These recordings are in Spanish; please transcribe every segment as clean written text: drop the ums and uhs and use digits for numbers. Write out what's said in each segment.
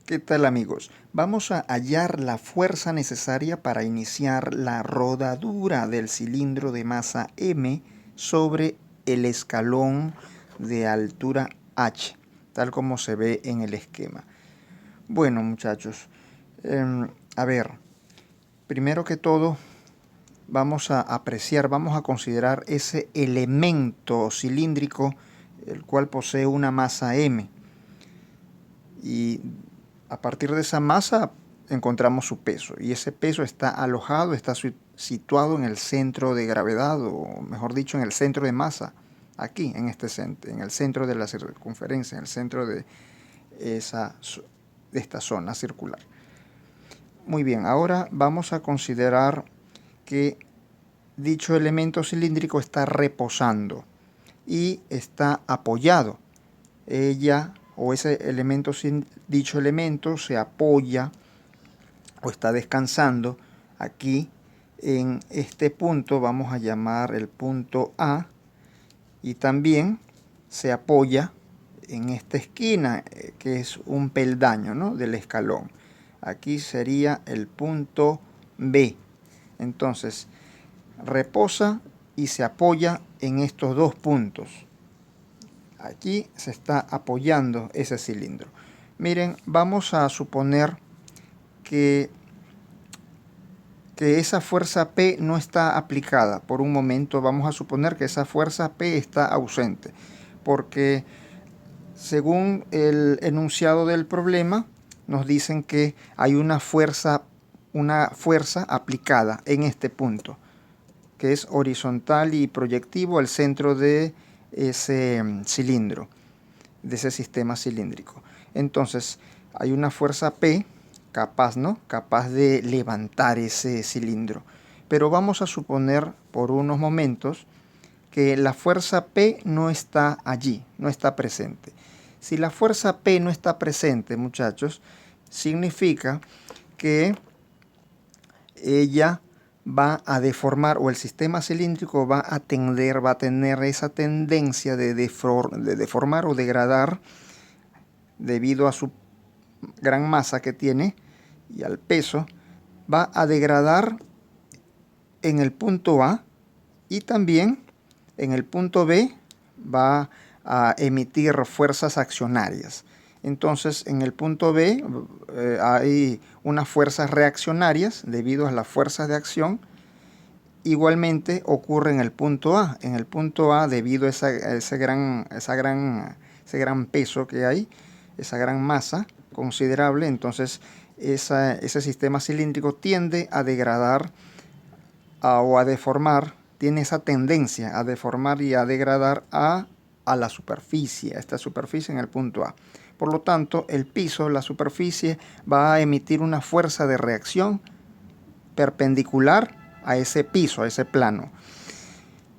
¿Qué tal, amigos? Vamos a hallar la fuerza necesaria para iniciar la rodadura del cilindro de masa M sobre el escalón de altura H, tal como se ve en el esquema. Bueno, muchachos, a ver, primero que todo vamos a apreciar, vamos a considerar ese elemento cilíndrico el cual posee una masa M. Y a partir de esa masa encontramos su peso, y ese peso está alojado, está situado en el centro de gravedad, o mejor dicho, en el centro de masa, aquí, en este centro, en el centro de la circunferencia, en el centro de esta zona circular. Muy bien, ahora vamos a considerar que dicho elemento cilíndrico está reposando y está apoyado. Ella o ese elemento, dicho elemento se apoya o está descansando aquí en este punto, vamos a llamar el punto A, y también se apoya en esta esquina, que es un peldaño, ¿no?, del escalón. Aquí sería el punto B. Entonces, reposa y se apoya en estos dos puntos. Aquí se está apoyando ese cilindro. Miren, vamos a suponer que esa fuerza P no está aplicada. Por un momento vamos a suponer que esa fuerza P está ausente, porque según el enunciado del problema nos dicen que hay una fuerza aplicada en este punto, que es horizontal y proyectivo al centro de ese cilindro, de ese sistema cilíndrico. Entonces hay una fuerza P capaz, ¿no?, capaz de levantar ese cilindro. Pero vamos a suponer por unos momentos que la fuerza P no está allí, no está presente. Si la fuerza P no está presente, muchachos, significa que ella va a deformar, o el sistema cilíndrico va a tener esa tendencia de deformar o degradar debido a su gran masa que tiene y al peso. Va a degradar en el punto A, y también en el punto B va a emitir fuerzas accionarias. Entonces, en el punto B hay unas fuerzas reaccionarias debido a las fuerzas de acción. Igualmente ocurre en el punto A. En el punto A, debido a ese gran peso que hay, esa gran masa considerable, entonces ese sistema cilíndrico tiende a degradar o a deformar, tiene esa tendencia a deformar y a degradar a la superficie, a esta superficie en el punto A. Por lo tanto, el piso, la superficie, va a emitir una fuerza de reacción perpendicular a ese piso, a ese plano.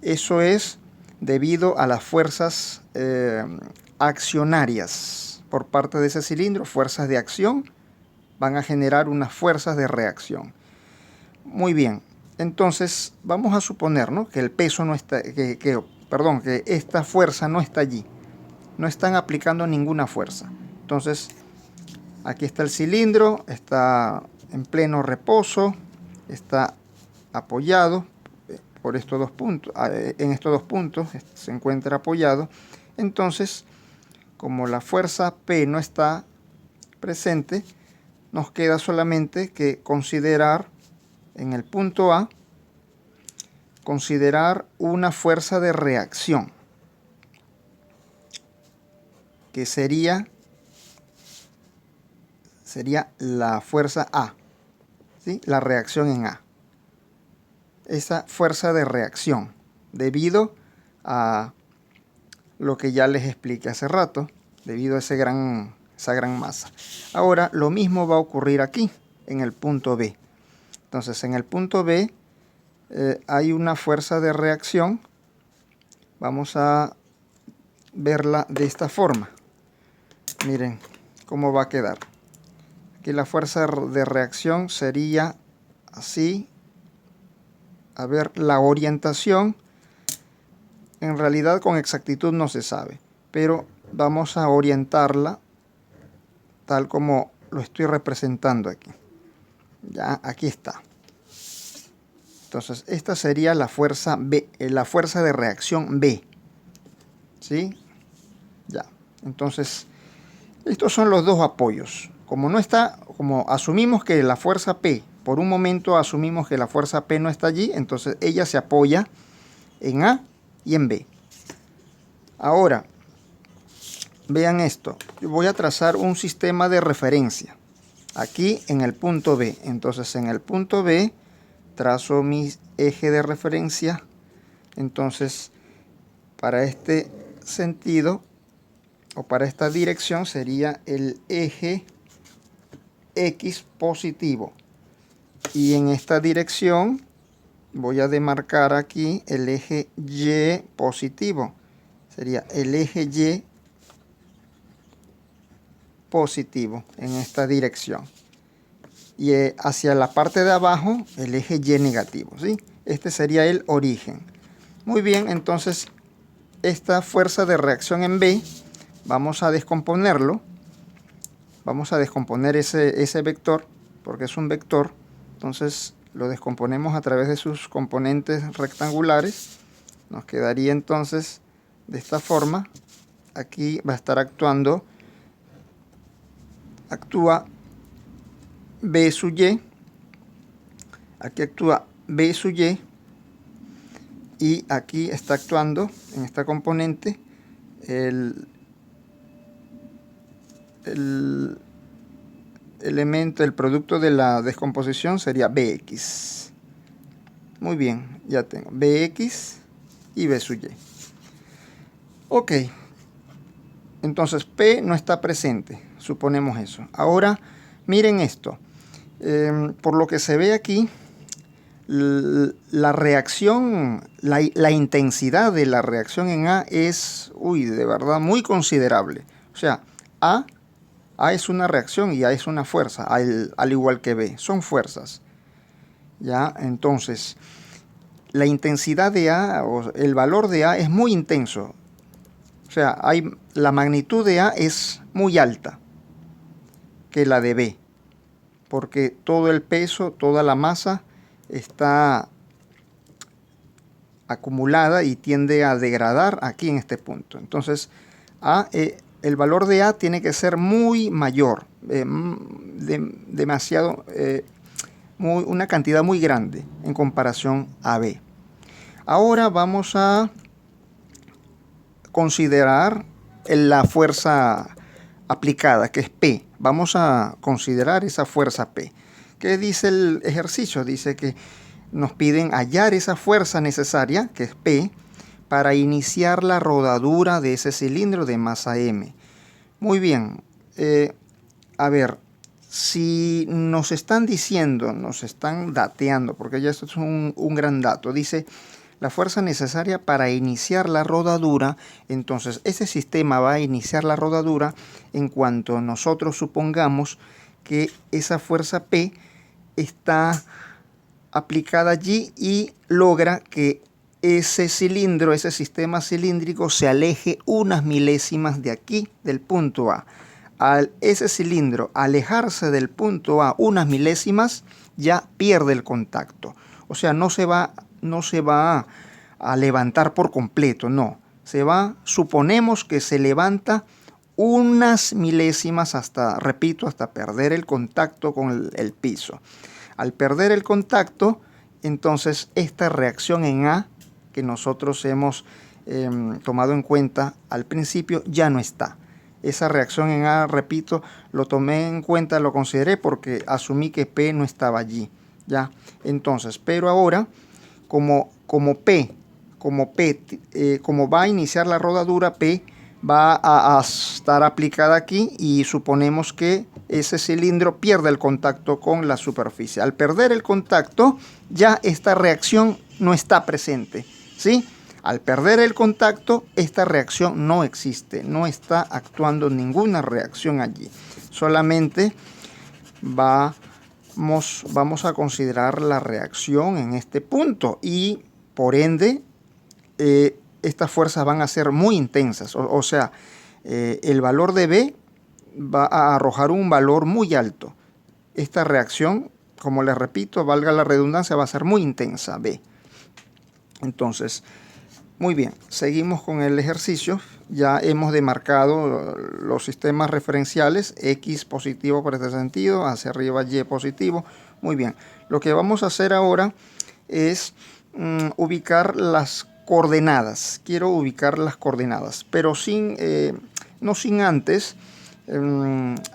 Eso es debido a las fuerzas accionarias por parte de ese cilindro. Fuerzas de acción van a generar unas fuerzas de reacción. Muy bien, entonces vamos a suponer, ¿no?, que el peso no está, que esta fuerza no está allí. No están aplicando ninguna fuerza. Entonces, aquí está el cilindro, está en pleno reposo, está apoyado por estos dos puntos, en estos dos puntos se encuentra apoyado. Entonces, como la fuerza P no está presente, nos queda solamente que considerar en el punto A, considerar una fuerza de reacción, que sería la fuerza A, ¿sí?, la reacción en A. Esa fuerza de reacción, debido a lo que ya les expliqué hace rato, debido a esa gran masa. Ahora, lo mismo va a ocurrir aquí, en el punto B. Entonces, en el punto B hay una fuerza de reacción. Vamos a verla de esta forma. Miren cómo va a quedar. Aquí la fuerza de reacción sería así. A ver, la orientación en realidad con exactitud no se sabe, pero vamos a orientarla tal como lo estoy representando aquí. Ya, aquí está. Entonces, esta sería la fuerza B, la fuerza de reacción B. ¿Sí? Ya. Entonces, estos son los dos apoyos. Como asumimos que la fuerza P, por un momento asumimos que la fuerza P no está allí, entonces ella se apoya en A y en B. Ahora, vean esto. Yo voy a trazar un sistema de referencia aquí en el punto B. Entonces, en el punto B trazo mi eje de referencia. Entonces, para este sentido o para esta dirección sería el eje X positivo. Y en esta dirección voy a demarcar aquí el eje Y positivo. Sería el eje Y positivo en esta dirección. Y hacia la parte de abajo el eje Y negativo, ¿sí? Este sería el origen. Muy bien, entonces esta fuerza de reacción en B vamos a descomponerlo. Vamos a descomponer ese vector, porque es un vector. Entonces lo descomponemos a través de sus componentes rectangulares. Nos quedaría entonces de esta forma. Aquí va a estar actúa B sub Y. Aquí actúa B sub Y. Y aquí está actuando en esta componente el elemento, el producto de la descomposición sería Bx. Muy bien, ya tengo Bx y B sub Y. Ok, entonces P no está presente, suponemos eso. Ahora, miren esto. Por lo que se ve aquí, la reacción, la intensidad de la reacción en A es, de verdad, muy considerable. O sea, A es una reacción y A es una fuerza, al igual que B, son fuerzas. ¿Ya? Entonces, la intensidad de A, o el valor de A es muy intenso. O sea, la magnitud de A es muy alta que la de B, porque todo el peso, toda la masa está acumulada y tiende a degradar aquí en este punto. Entonces, el valor de A tiene que ser muy mayor, una cantidad muy grande en comparación a B. Ahora vamos a considerar la fuerza aplicada, que es P. Vamos a considerar esa fuerza P. ¿Qué dice el ejercicio? Dice que nos piden hallar esa fuerza necesaria, que es P, para iniciar la rodadura de ese cilindro de masa M. Muy bien. A ver, si nos están diciendo, nos están dateando, porque ya esto es un gran dato, dice la fuerza necesaria para iniciar la rodadura. Entonces, ese sistema va a iniciar la rodadura en cuanto nosotros supongamos que esa fuerza P está aplicada allí y logra que ese cilindro, ese sistema cilíndrico se aleje unas milésimas de aquí, del punto A. Al ese cilindro alejarse del punto A unas milésimas, ya pierde el contacto. O sea, no se va a levantar por completo, no. Suponemos que se levanta unas milésimas hasta perder el contacto con el piso. Al perder el contacto, entonces esta reacción en A que nosotros hemos tomado en cuenta al principio ya no está. Esa reacción en A, repito, lo tomé en cuenta, lo consideré porque asumí que P no estaba allí. ¿Ya? Entonces, pero ahora, como va a iniciar la rodadura, P va a estar aplicada aquí y suponemos que ese cilindro pierde el contacto con la superficie. Al perder el contacto, ya esta reacción no está presente, ¿sí? Al perder el contacto, esta reacción no existe, no está actuando ninguna reacción allí. Solamente vamos a considerar la reacción en este punto y por ende estas fuerzas van a ser muy intensas. O sea, el valor de B va a arrojar un valor muy alto. Esta reacción, como les repito, valga la redundancia, va a ser muy intensa, B. Entonces, muy bien, seguimos con el ejercicio. Ya hemos demarcado los sistemas referenciales, X positivo por este sentido, hacia arriba Y positivo. Muy bien, lo que vamos a hacer ahora es ubicar las coordenadas. Quiero ubicar las coordenadas, pero no sin antes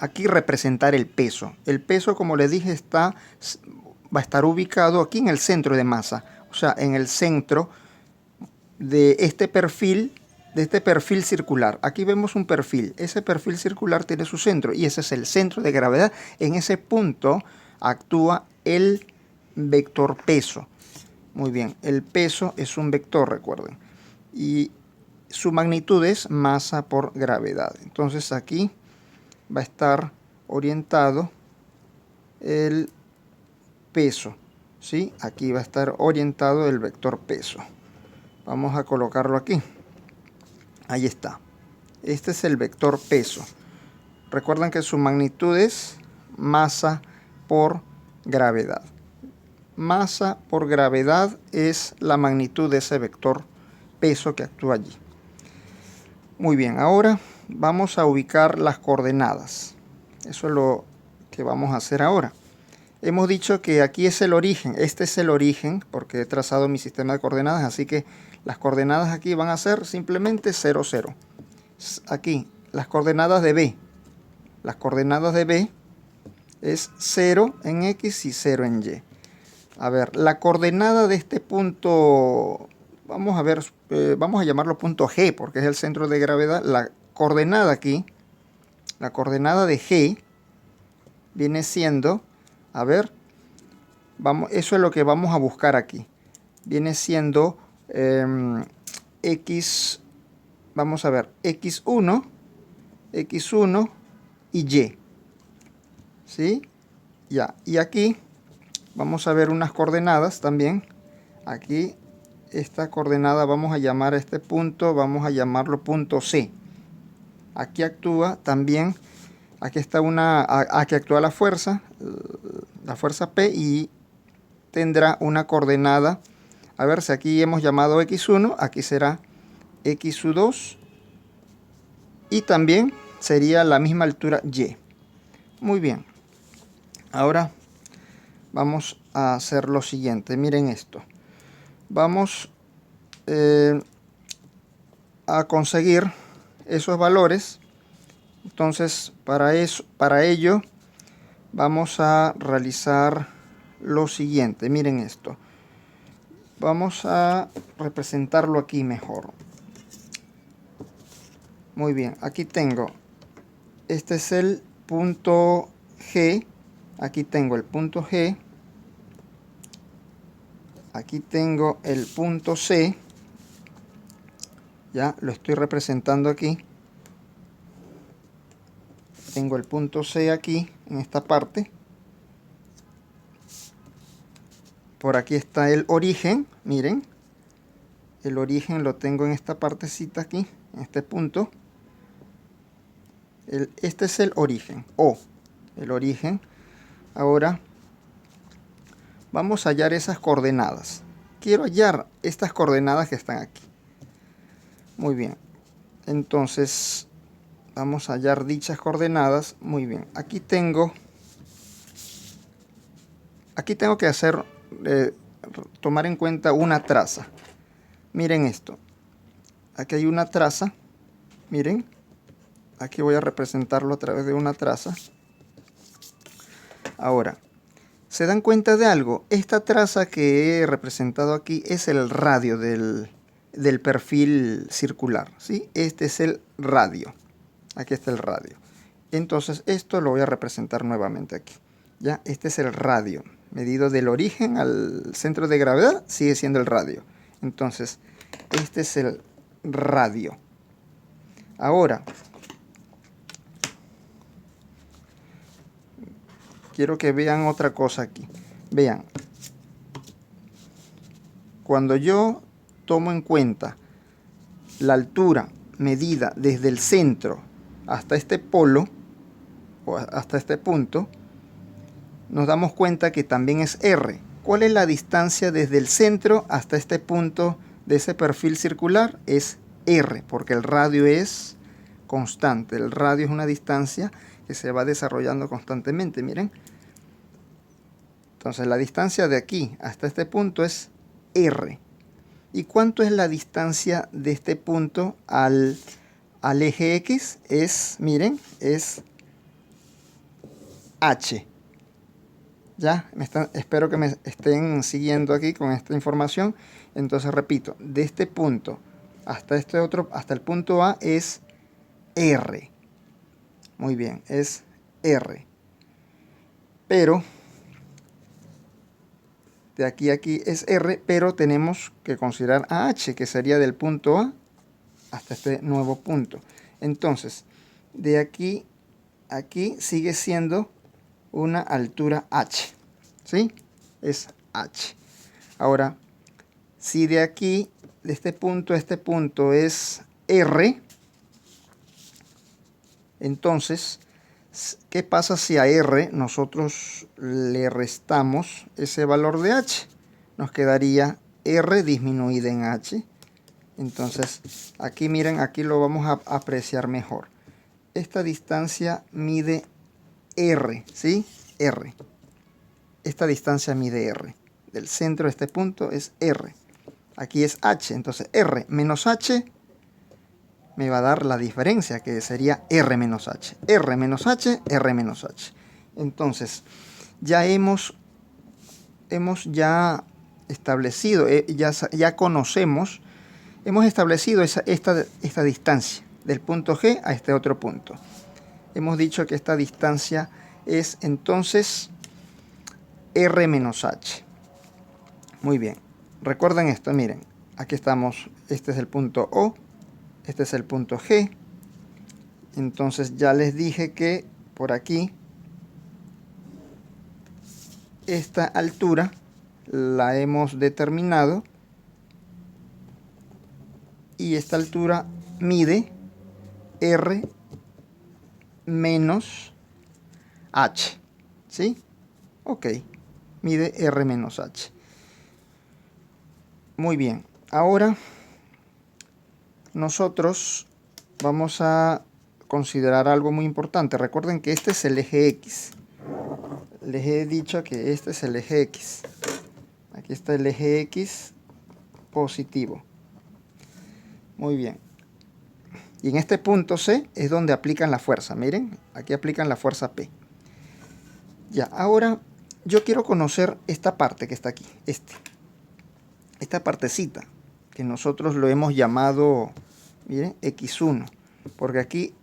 aquí representar el peso. El peso, como les dije, va a estar ubicado aquí en el centro de masa, o sea, en el centro de este perfil circular. Aquí vemos un perfil. Ese perfil circular tiene su centro y ese es el centro de gravedad. En ese punto actúa el vector peso. Muy bien, el peso es un vector, recuerden. Y su magnitud es masa por gravedad. Entonces aquí va a estar orientado el peso, ¿sí? Aquí va a estar orientado el vector peso. Vamos a colocarlo aquí. Ahí está. Este es el vector peso. Recuerden que su magnitud es masa por gravedad. Masa por gravedad es la magnitud de ese vector peso que actúa allí. Muy bien, ahora vamos a ubicar las coordenadas. Eso es lo que vamos a hacer ahora. Hemos dicho que aquí es el origen. Este es el origen porque he trazado mi sistema de coordenadas, así que las coordenadas aquí van a ser simplemente 0, 0. Aquí, las coordenadas de B. Las coordenadas de B es 0 en X y 0 en Y. A ver, la coordenada de este punto, vamos a ver, vamos a llamarlo punto G porque es el centro de gravedad. La coordenada aquí, la coordenada de G viene siendo, a ver, eso es lo que vamos a buscar aquí. Viene siendo X, vamos a ver, X1 y Y. ¿Sí? Ya, y aquí vamos a ver unas coordenadas también. Aquí, esta coordenada vamos a llamar a este punto, vamos a llamarlo punto C. Aquí actúa también, aquí está aquí actúa la fuerza P y tendrá una coordenada. A ver, si aquí hemos llamado X1, aquí será X2 y también sería la misma altura Y. Muy bien. Ahora vamos a hacer lo siguiente. Miren esto. Vamos a conseguir esos valores. Entonces, para ello, vamos a realizar lo siguiente. Miren esto. Vamos a representarlo aquí mejor. Muy bien, aquí tengo. Este es el punto G. Aquí tengo el punto G. Aquí tengo el punto C. Ya lo estoy representando aquí. Tengo el punto C aquí, en esta parte. Por aquí está el origen, miren. El origen lo tengo en esta partecita aquí, en este punto. Este es el origen, O, el origen. Ahora vamos a hallar esas coordenadas. Quiero hallar estas coordenadas que están aquí. Muy bien. Entonces, vamos a hallar dichas coordenadas. Muy bien. Aquí tengo que hacer, tomar en cuenta una traza. Miren esto. Aquí hay una traza. Miren. Aquí voy a representarlo a través de una traza. Ahora, ¿se dan cuenta de algo? Esta traza que he representado aquí es el radio del perfil circular, ¿sí? Este es el radio. Aquí está el radio. Entonces, esto lo voy a representar nuevamente aquí. ¿Ya? Este es el radio. Medido del origen al centro de gravedad, sigue siendo el radio. Entonces, este es el radio. Ahora, quiero que vean otra cosa aquí. Vean. Cuando yo tomo en cuenta la altura medida desde el centro hasta este polo, o hasta este punto, nos damos cuenta que también es r. ¿Cuál es la distancia desde el centro hasta este punto de ese perfil circular? Es r, porque el radio es constante. El radio es una distancia que se va desarrollando constantemente, miren. Entonces la distancia de aquí hasta este punto es r. ¿Y cuánto es la distancia de este punto al eje X? Miren, es h. Ya, espero que me estén siguiendo aquí con esta información. Entonces repito, de este punto hasta este otro, hasta el punto A es r. Muy bien, es r. Pero de aquí a aquí es r, pero tenemos que considerar a h, que sería del punto A hasta este nuevo punto. Entonces, de aquí a aquí sigue siendo una altura h, ¿sí? Es h. Ahora, si de aquí, de este punto a este punto es r, entonces, ¿qué pasa si a r nosotros le restamos ese valor de h? Nos quedaría r disminuida en h. Entonces, aquí miren, aquí lo vamos a apreciar mejor. Esta distancia mide r, ¿sí? R. Esta distancia mide r. Del centro a este punto es r. Aquí es h, entonces r menos h me va a dar la diferencia, que sería r menos h. R menos h, r menos h. Entonces, ya hemos ya establecido, ya conocemos, hemos establecido esta distancia del punto G a este otro punto. Hemos dicho que esta distancia es entonces r menos h. Muy bien. Recuerden esto, miren. Aquí estamos, este es el punto O, este es el punto G. Entonces ya les dije que por aquí esta altura la hemos determinado y esta altura mide r menos h, ¿sí? Ok, mide r menos h. Muy bien, ahora nosotros vamos a considerar algo muy importante. Recuerden que este es el eje X. Les he dicho que este es el eje X. Aquí está el eje X positivo. Muy bien. Y en este punto C es donde aplican la fuerza. Miren, aquí aplican la fuerza P. Ya, ahora yo quiero conocer esta parte que está aquí. Esta partecita, que nosotros lo hemos llamado, miren, X1. Porque aquí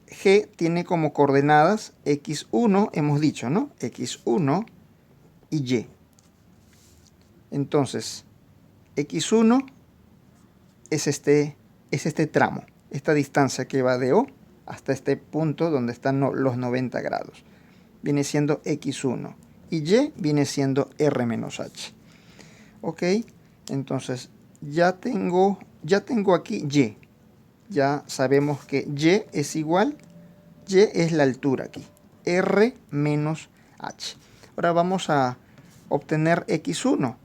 G tiene como coordenadas X1, hemos dicho, ¿no? X1 y Y. Entonces, X1 es este tramo, esta distancia que va de O hasta este punto donde están los 90 grados. Viene siendo X1. Y Y viene siendo R menos H. Ok, entonces ya tengo aquí Y. Ya sabemos que Y es igual, Y es la altura aquí, R menos H. Ahora vamos a obtener X1.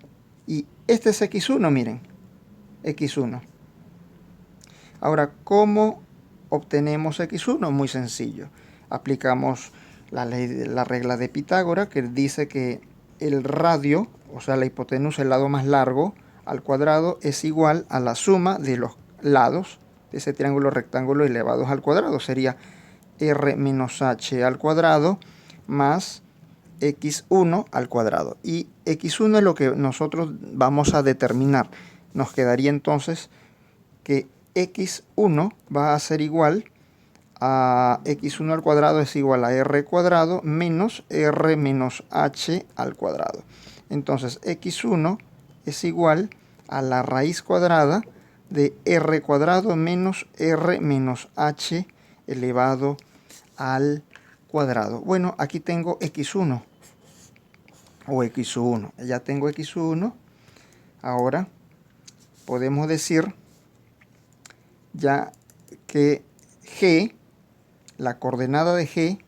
Y este es X1, miren, X1. Ahora, ¿cómo obtenemos X1? Muy sencillo. Aplicamos la regla de Pitágoras, que dice que el radio, o sea, la hipotenusa, el lado más largo, al cuadrado, es igual a la suma de los lados de ese triángulo rectángulo elevados al cuadrado. Sería r menos h al cuadrado más x1 al cuadrado. Y x1 es lo que nosotros vamos a determinar. Nos quedaría entonces que x1 va a ser igual a x1 al cuadrado es igual a r cuadrado menos r menos h al cuadrado. Entonces x1 es igual a la raíz cuadrada de r cuadrado menos r menos h elevado al cuadrado. Bueno, aquí tengo x1 o x1. Ya tengo x1. Ahora podemos decir ya que G, la coordenada de G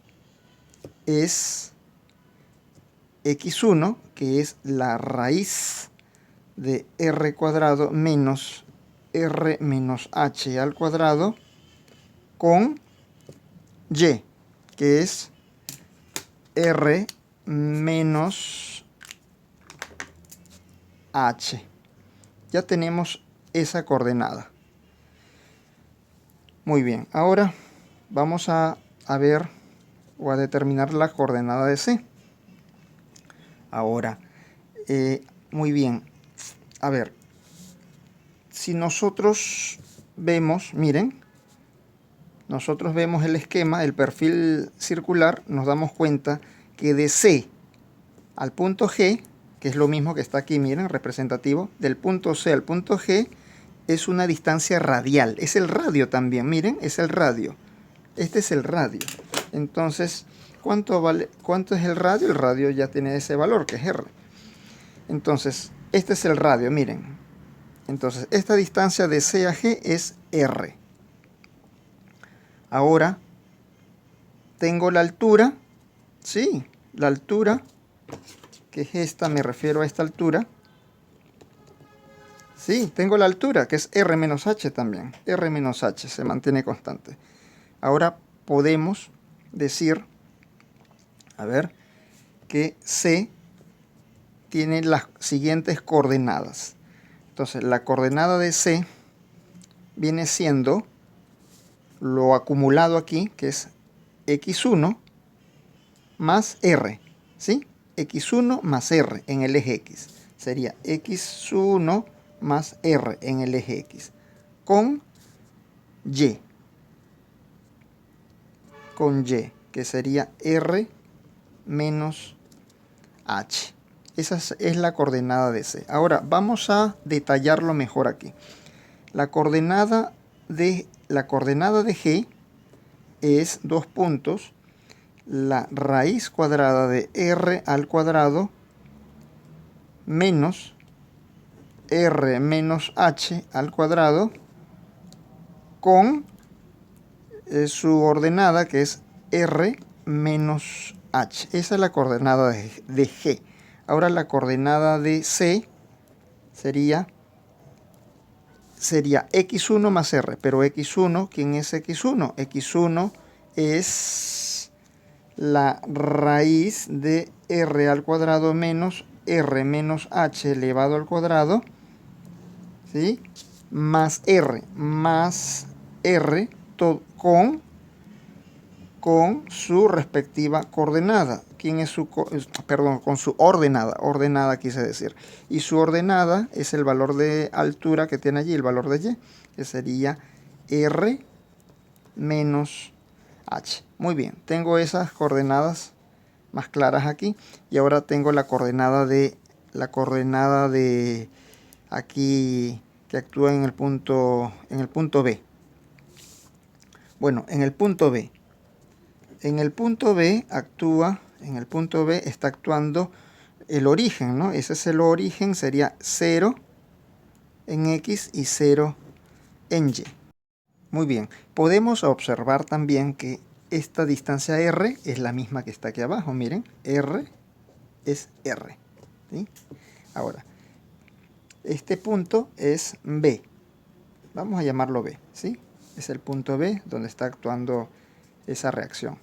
es x1, que es la raíz de r cuadrado menos r menos h al cuadrado, con y, que es r menos h. Ya tenemos esa coordenada. Muy bien, ahora vamos a ver o a determinar la coordenada de C. Ahora, muy bien, a ver, si nosotros vemos, miren, nosotros vemos el esquema, el perfil circular, nos damos cuenta que de C al punto G, que es lo mismo que está aquí, miren, representativo, del punto C al punto G, es una distancia radial, es el radio también, miren, es el radio. Este es el radio. Entonces, ¿cuánto es el radio? El radio ya tiene ese valor, que es R. Entonces, este es el radio, miren. Entonces, esta distancia de C a G es R. Ahora, tengo la altura, sí, la altura, que es esta, me refiero a esta altura. Sí, tengo la altura, que es R menos H también. R menos H se mantiene constante. Ahora podemos decir, a ver, que C tiene las siguientes coordenadas. Entonces, la coordenada de C viene siendo lo acumulado aquí, que es x1 más r, ¿sí? x1 más r en el eje x. Sería x1 más r en el eje x. Con y. Con y, que sería r menos h. Esa es la coordenada de C. Ahora, vamos a detallarlo mejor aquí. La coordenada de G es 2 puntos, la raíz cuadrada de r al cuadrado menos r menos h al cuadrado con su ordenada, que es r menos h. Esa es la coordenada de G. Ahora la coordenada de C sería x1 más r, pero x1, ¿quién es x1? x1 es la raíz de r al cuadrado menos r menos h elevado al cuadrado, ¿sí? Más r con su respectiva coordenada. ¿Quién es perdón, con su ordenada quise decir. Y su ordenada es el valor de altura que tiene allí, el valor de y, que sería r menos h. Muy bien, tengo esas coordenadas más claras aquí. Y ahora tengo la coordenada de aquí, que actúa en el punto B. Bueno, en el punto B está actuando el origen, ¿no? Ese es el origen, sería 0 en X y 0 en Y. Muy bien, podemos observar también que esta distancia R es la misma que está aquí abajo, miren, R es R, ¿sí? Ahora, este punto es B, vamos a llamarlo B, ¿sí? Es el punto B donde está actuando esa reacción.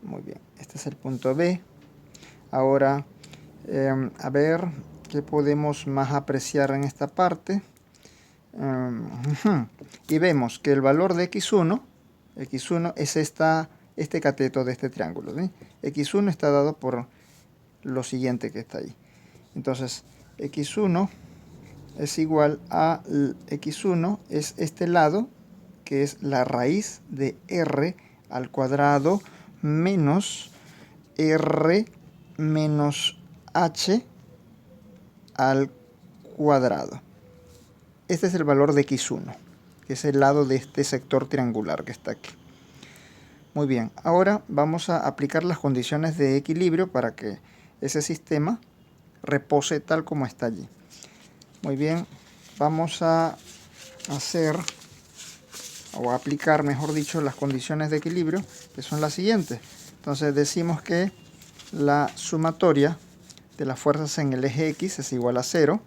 Muy bien, este es el punto B. Ahora, a ver qué podemos más apreciar en esta parte. Y vemos que el valor de x1 es este cateto de este triángulo, ¿sí? x1 está dado por lo siguiente que está ahí. Entonces, x1 es igual a x1 es este lado, que es la raíz de r al cuadrado menos r menos h al cuadrado. Este es el valor de x1, que es el lado de este sector triangular que está aquí. Muy bien, ahora vamos a aplicar las condiciones de equilibrio para que ese sistema repose tal como está allí. Muy bien, vamos a hacer, o a aplicar, mejor dicho, las condiciones de equilibrio, que son las siguientes. Entonces decimos que la sumatoria de las fuerzas en el eje X es igual a 0,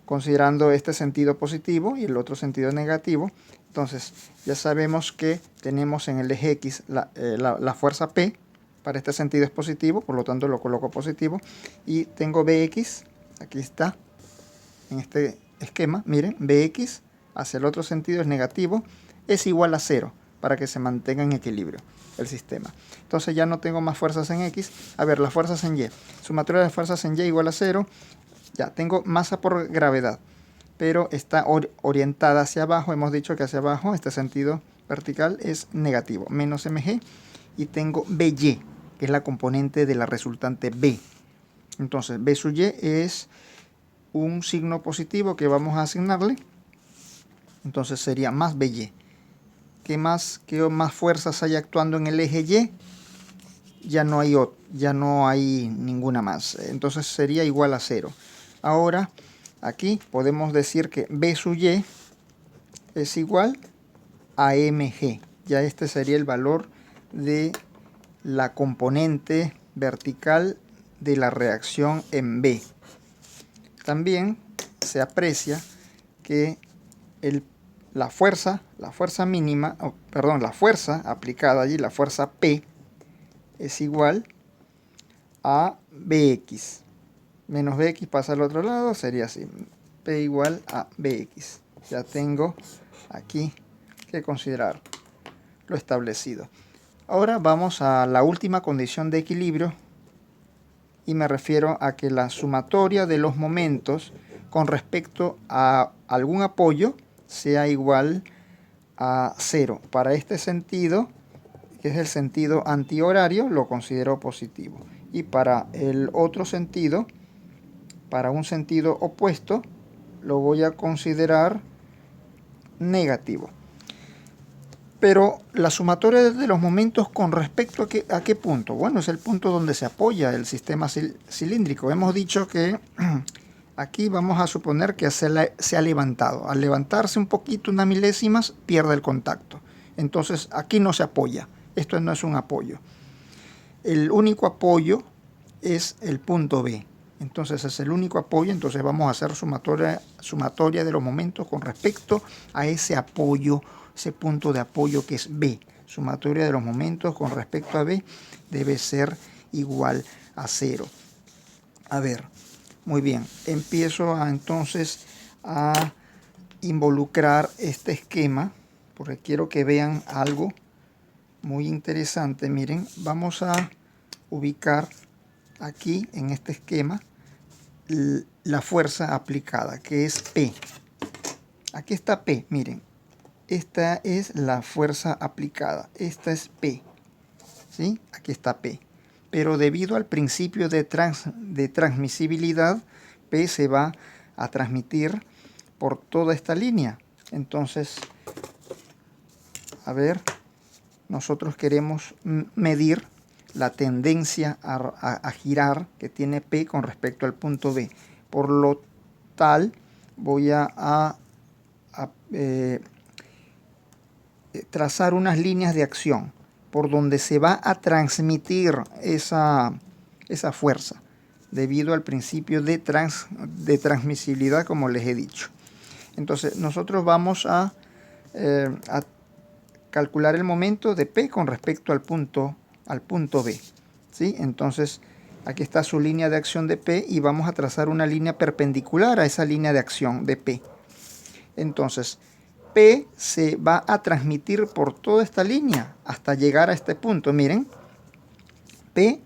considerando este sentido positivo y el otro sentido negativo. Entonces ya sabemos que tenemos en el eje X la fuerza P, para este sentido es positivo, por lo tanto lo coloco positivo, y tengo Bx, aquí está, en este esquema, miren, Bx hacia el otro sentido es negativo, es igual a 0, para que se mantenga en equilibrio el sistema. Entonces ya no tengo más fuerzas en X. A ver, las fuerzas en Y. Sumatoria de fuerzas en Y igual a 0. Ya tengo masa por gravedad, pero está orientada hacia abajo. Hemos dicho que hacia abajo, este sentido vertical es negativo, menos mg. Y tengo By, que es la componente de la resultante B. Entonces, B sub Y es un signo positivo que vamos a asignarle. Entonces sería más By. ¿Qué más fuerzas hay actuando en el eje Y? Ya no hay ninguna más. Entonces sería igual a 0. Ahora, aquí podemos decir que B sub Y es igual a mg. Ya este sería el valor de la componente vertical de la reacción en B. También se aprecia que la fuerza aplicada allí, la fuerza P, es igual a Bx. Menos Bx pasa al otro lado, sería así. P igual a Bx. Ya tengo aquí que considerar lo establecido. Ahora vamos a la última condición de equilibrio, y me refiero a que la sumatoria de los momentos con respecto a algún apoyo sea igual a 0. Para este sentido, que es el sentido antihorario, lo considero positivo. Y para el otro sentido, para un sentido opuesto, lo voy a considerar negativo. Pero la sumatoria de los momentos con respecto a qué punto. Bueno, es el punto donde se apoya el sistema cilíndrico. Hemos dicho que aquí vamos a suponer que se ha levantado. Al levantarse un poquito, una milésima, pierde el contacto. Entonces aquí no se apoya. Esto no es un apoyo. El único apoyo es el punto B. Entonces es el único apoyo. Entonces vamos a hacer sumatoria de los momentos con respecto a ese apoyo, ese punto de apoyo que es B. Sumatoria de los momentos con respecto a B debe ser igual a 0. A ver, muy bien. Empiezo entonces a involucrar este esquema, porque quiero que vean algo muy interesante. Miren, vamos a ubicar aquí en este esquema la fuerza aplicada, que es P. Aquí está P, miren. Esta es la fuerza aplicada. Esta es P. ¿Sí? Aquí está P. Pero debido al principio de transmisibilidad, P se va a transmitir por toda esta línea. Entonces, a ver, nosotros queremos medir la tendencia a girar que tiene P con respecto al punto B. Por lo tal, voy a trazar unas líneas de acción por donde se va a transmitir esa fuerza, debido al principio de transmisibilidad, como les he dicho. Entonces, nosotros vamos a calcular el momento de P con respecto al punto B. ¿Sí? Entonces, aquí está su línea de acción de P y vamos a trazar una línea perpendicular a esa línea de acción de P. Entonces, P se va a transmitir por toda esta línea hasta llegar a este punto. Miren, P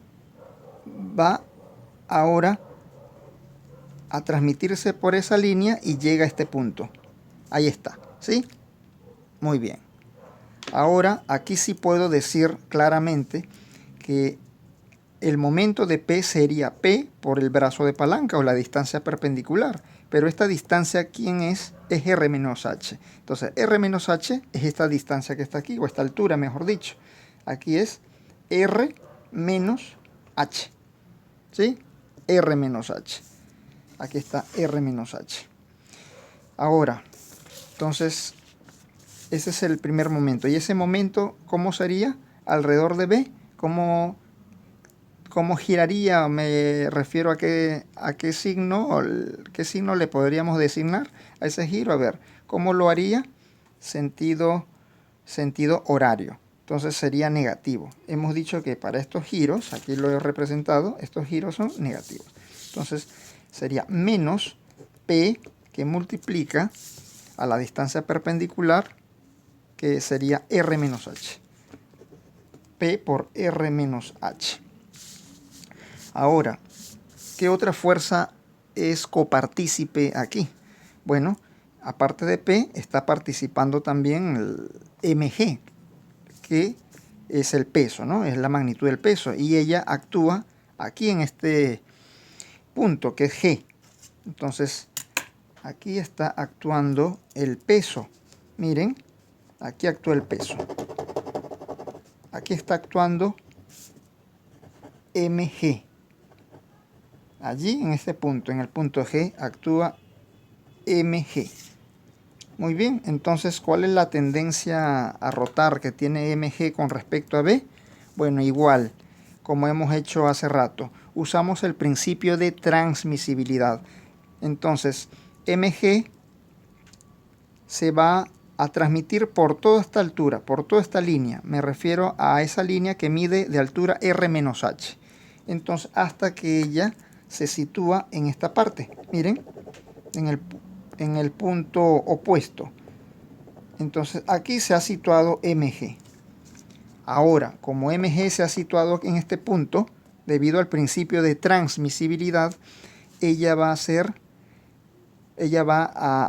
va ahora a transmitirse por esa línea y llega a este punto. Ahí está, ¿sí? Muy bien. Ahora, aquí sí puedo decir claramente que el momento de P sería P por el brazo de palanca o la distancia perpendicular. Pero esta distancia, ¿quién es? Es R menos H. Entonces, R menos H es esta distancia que está aquí, o esta altura, mejor dicho. Aquí es R menos H. ¿Sí? R menos H. Aquí está R menos H. Ahora, entonces, ese es el primer momento. ¿Y ese momento cómo sería? Alrededor de B. ¿Cómo giraría? Me refiero a qué signo le podríamos designar a ese giro. A ver, ¿cómo lo haría? Sentido horario. Entonces sería negativo. Hemos dicho que para estos giros, aquí lo he representado, estos giros son negativos. Entonces sería menos P, que multiplica a la distancia perpendicular, que sería R menos H. P por R menos H. Ahora, ¿qué otra fuerza es copartícipe aquí? Bueno, aparte de P, está participando también el mg, que es el peso, ¿no? Es la magnitud del peso. Y ella actúa aquí en este punto, que es G. Entonces, aquí está actuando el peso. Miren, aquí actúa el peso. Aquí está actuando mg. Allí, en este punto, en el punto G, actúa mg. Muy bien, entonces, ¿cuál es la tendencia a rotar que tiene mg con respecto a B? Bueno, igual, como hemos hecho hace rato, usamos el principio de transmisibilidad. Entonces, mg se va a transmitir por toda esta altura, por toda esta línea. Me refiero a esa línea que mide de altura R menos H. Entonces, hasta que ella se sitúa en esta parte. Miren, en el punto opuesto. Entonces, aquí se ha situado mg. Ahora, como mg se ha situado en este punto, debido al principio de transmisibilidad, ella va a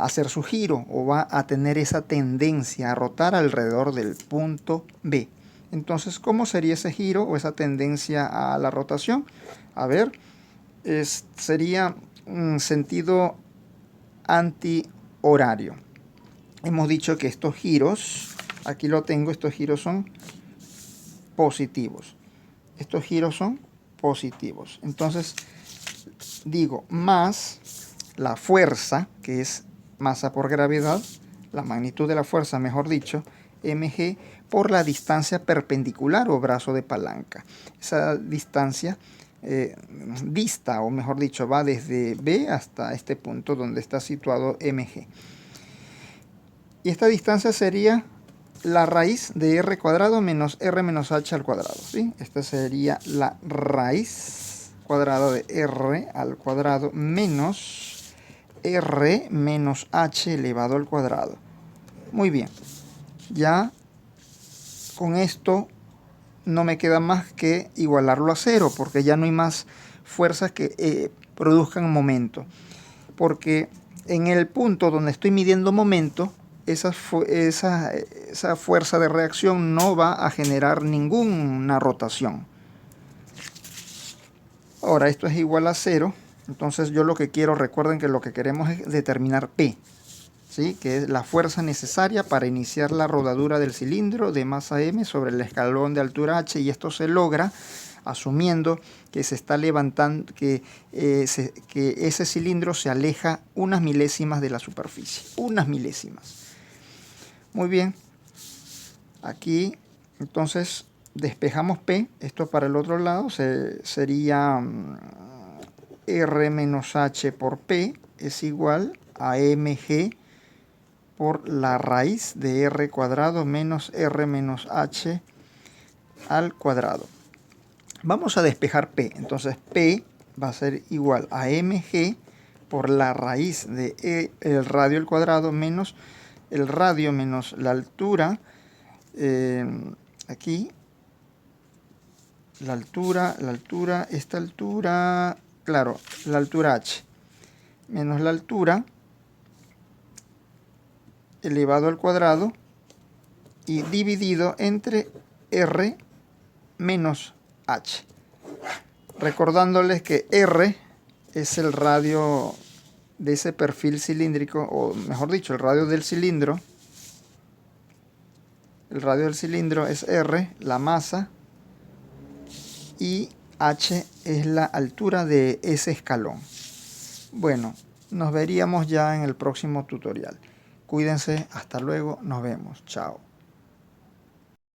hacer su giro, o va a tener esa tendencia a rotar alrededor del punto B. Entonces, ¿cómo sería ese giro o esa tendencia a la rotación? A ver, sería un sentido antihorario. Hemos dicho que estos giros, aquí lo tengo, estos giros son positivos. Estos giros son positivos. Entonces, digo, más la fuerza, que es masa por gravedad, la magnitud de la fuerza, mejor dicho, mg, por la distancia perpendicular o brazo de palanca. Esa distancia dista, o mejor dicho, va desde B hasta este punto donde está situado mg. Y esta distancia sería la raíz de r cuadrado menos r menos h al cuadrado, ¿sí? Esta sería la raíz cuadrada de r al cuadrado menos r menos h elevado al cuadrado. Muy bien. Ya con esto no me queda más que igualarlo a cero, porque ya no hay más fuerzas que produzcan momento. Porque en el punto donde estoy midiendo momento, esa fuerza de reacción no va a generar ninguna rotación. Ahora, esto es igual a cero. Entonces yo lo que quiero, recuerden que lo que queremos es determinar P, ¿sí? Que es la fuerza necesaria para iniciar la rodadura del cilindro de masa M sobre el escalón de altura H, y esto se logra asumiendo que se está levantando, que ese cilindro se aleja unas milésimas de la superficie, unas milésimas. Muy bien, aquí entonces despejamos P, esto para el otro lado sería R menos H por P es igual a mg por la raíz de r cuadrado menos r menos h al cuadrado. Vamos a despejar P, entonces P va a ser igual a mg por la raíz de el radio al cuadrado menos el radio menos la altura, aquí la altura, esta altura, claro, la altura h, menos la altura elevado al cuadrado y dividido entre r menos h. Recordándoles que r es el radio de ese perfil cilíndrico, o mejor dicho, el radio del cilindro. El radio del cilindro es r, la masa, y h es la altura de ese escalón. Bueno, nos veríamos ya en el próximo tutorial. Cuídense, hasta luego, nos vemos, chao.